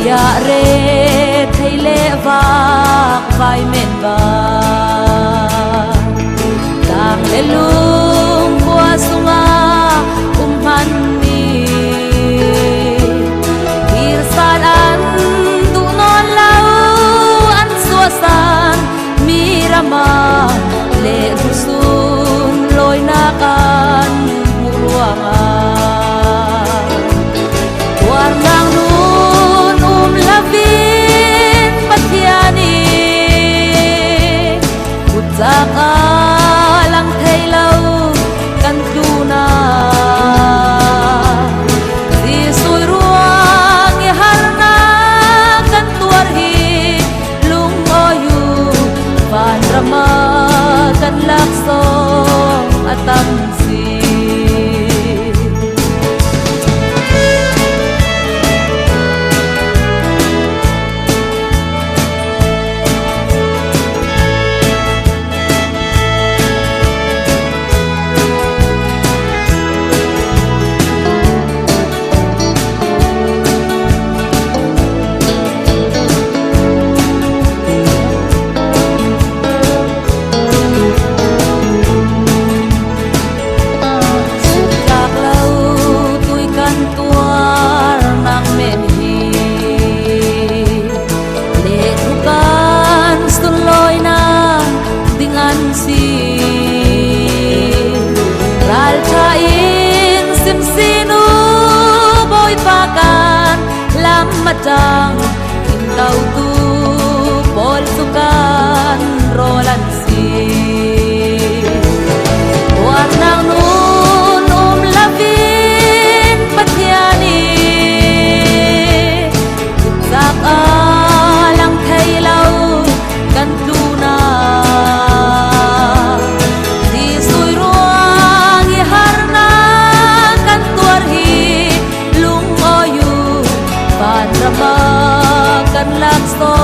ya re thei le vak vai men ba tang le lung kwa sunga man ni ir san an tu non lau an sua san mirama le sun loi na kan muruanga warnang nun lavin patiani utsaka lang thei lau kan tuna di sui ruang e harna kan tuar hi lung oyu van rama kan lakso atam si matang intau tu pol sukan rolan si warnang nun lavin patiani sak alang thei lau kan tuna di sui ruang i harna kan tuar hi lung oyu van rama kan lakso